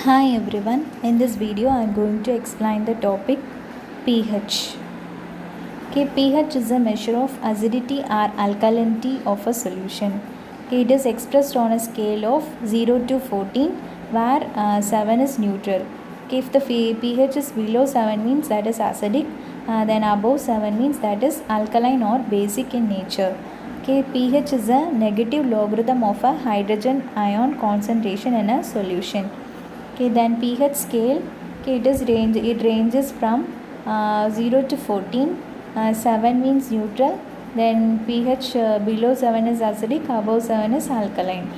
Hi everyone, in this video I am going to explain the topic pH. Okay, pH is a measure of acidity or alkalinity of a solution. Okay, it is expressed on a scale of 0 to 14 where 7 is neutral. Okay, if the pH is below 7 means that is acidic, then above 7 means that is alkaline or basic in nature. Okay, pH is a negative logarithm of a hydrogen ion concentration in a solution. Okay, then pH scale, okay, it ranges from 0 to 14. 7 means neutral, then pH below 7 is acidic, above 7 is alkaline.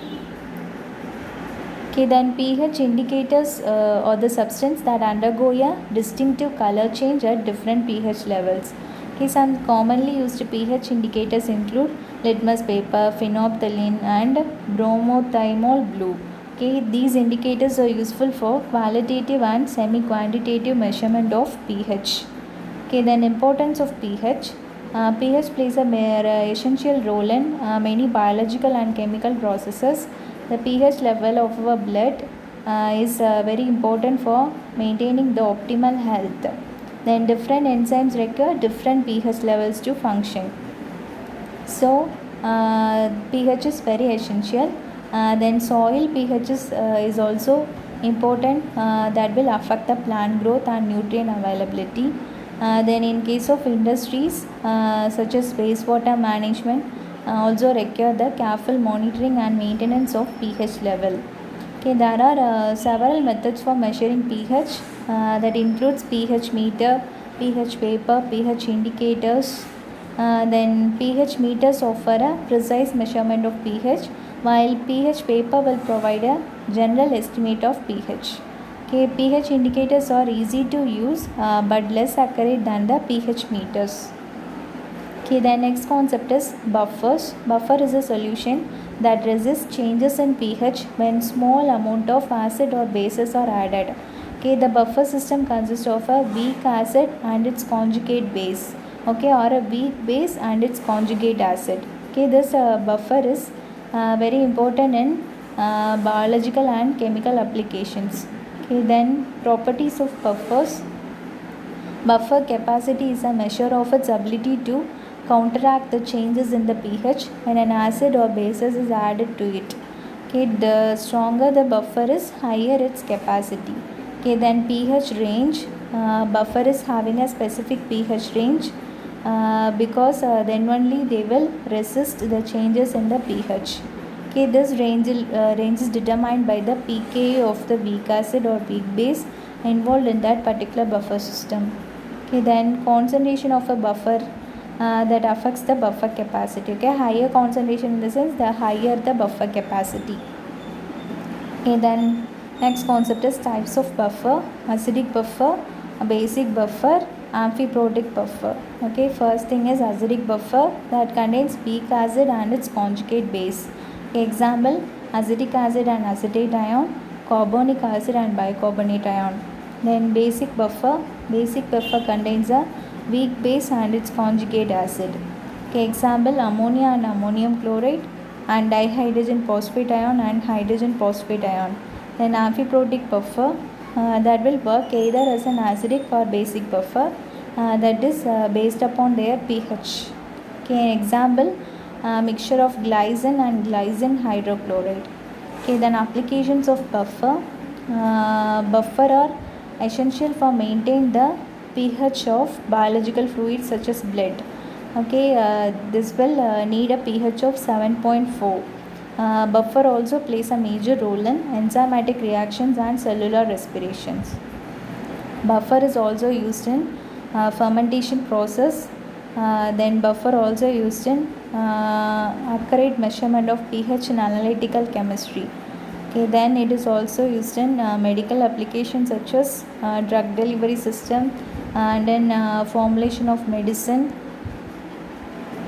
Okay, then pH indicators or the substance that undergo a distinctive color change at different pH levels. Okay, some commonly used pH indicators include litmus paper, phenolphthalein and bromothymol blue. Okay, these indicators are useful for qualitative and semi-quantitative measurement of pH. Okay, then importance of pH. pH plays a essential role in many biological and chemical processes. The pH level of our blood is very important for maintaining the optimal health. Then different enzymes require different pH levels to function. So pH is very essential. Then soil pH is also important, that will affect the plant growth and nutrient availability. Then in case of industries such as wastewater management also require the careful monitoring and maintenance of pH level. Okay, there are several methods for measuring pH, that includes pH meter, pH paper, pH indicators. Then pH meters offer a precise measurement of pH, while pH paper will provide a general estimate of pH. Okay, pH indicators are easy to use but less accurate than the pH meters. Okay, the next concept is buffers. Buffer is a solution that resists changes in pH when small amount of acid or bases are added. Okay, the buffer system consists of a weak acid and its conjugate base. Okay, or a weak base and its conjugate acid. Okay, this buffer is very important in biological and chemical applications. Okay, then properties of buffers. Buffer capacity is a measure of its ability to counteract the changes in the pH when an acid or basis is added to it. Okay, the stronger the buffer is, higher its capacity. Okay, then pH range. Buffer is having a specific pH range because then only they will resist the changes in the pH. Okay, this range is determined by the pKa of the weak acid or weak base involved in that particular buffer system. Okay, then concentration of a buffer that affects the buffer capacity. Okay, higher concentration in the sense the higher the buffer capacity. Okay, then next concept is types of buffer: acidic buffer, a basic buffer, amphiprotic buffer. Okay, first thing is acidic buffer that contains weak acid and its conjugate base. Example: acetic acid and acetate ion, carbonic acid and bicarbonate ion. Then basic buffer contains a weak base and its conjugate acid. Okay, example: ammonia and ammonium chloride and dihydrogen phosphate ion and hydrogen phosphate ion. Then amphiprotic buffer that will work either as an acidic or basic buffer, that is based upon their pH. Okay, example: mixture of glycine and glycine hydrochloride. Okay, then applications of buffer. Buffer are essential for maintaining the pH of biological fluids such as blood. Okay, this will need a pH of 7.4. Buffer also plays a major role in enzymatic reactions and cellular respirations. Buffer is also used in fermentation process. Then buffer also used in accurate measurement of pH in analytical chemistry. Okay, then it is also used in medical applications such as drug delivery system and then formulation of medicine.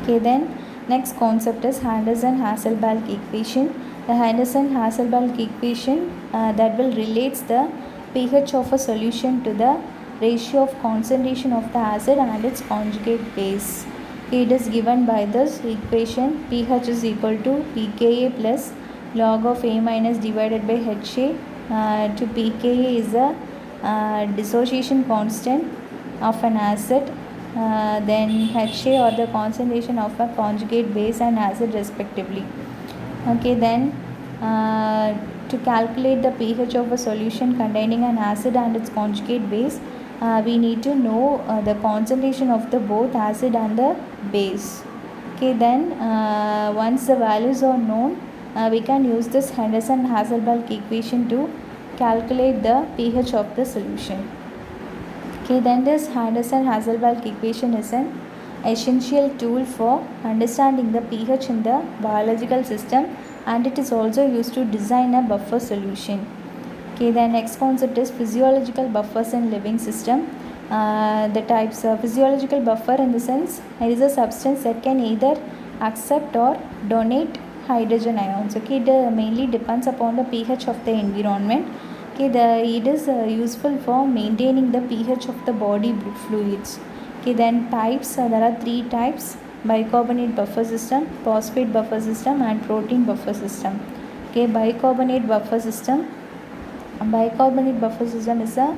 Okay, then next concept is Henderson-Hasselbalch equation. The Henderson-Hasselbalch equation that will relates the pH of a solution to the ratio of concentration of the acid and its conjugate base. It is given by this equation: pH is equal to pKa plus log of A minus divided by HA to pKa is a dissociation constant of an acid, then HA or the concentration of a conjugate base and acid respectively. Okay, then to calculate the pH of a solution containing an acid and its conjugate base, we need to know the concentration of the both acid and the base. Okay, then once the values are known, we can use this Henderson-Hasselbalch equation to calculate the pH of the solution. Okay, then this Henderson-Hasselbalch equation is an essential tool for understanding the pH in the biological system, and it is also used to design a buffer solution. Okay, the next concept is physiological buffers in living system. The types of physiological buffer in the sense it is a substance that can either accept or donate hydrogen ions. Okay, it mainly depends upon the pH of the environment. Okay, it is useful for maintaining the pH of the body fluids. Okay, then types, there are three types: bicarbonate buffer system, phosphate buffer system and protein buffer system. Okay, bicarbonate buffer system is a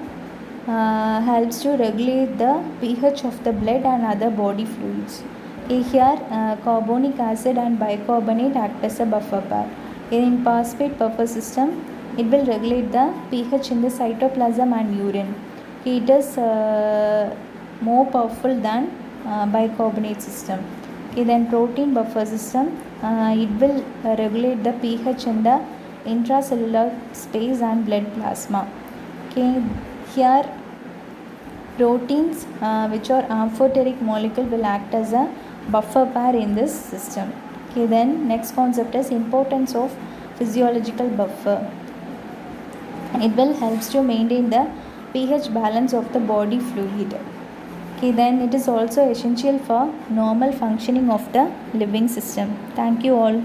helps to regulate the pH of the blood and other body fluids. Okay, here carbonic acid and bicarbonate act as a buffer pair. In phosphate buffer system, it will regulate the pH in the cytoplasm and urine. Okay, it is more powerful than bicarbonate system. Okay, then protein buffer system, it will regulate the pH in the intracellular space and blood plasma. Okay, here proteins which are amphoteric molecule will act as a buffer pair in this system. Okay, then next concept is importance of physiological buffer. It will helps to maintain the pH balance of the body fluid. Okay, then it is also essential for normal functioning of the living system. Thank you all.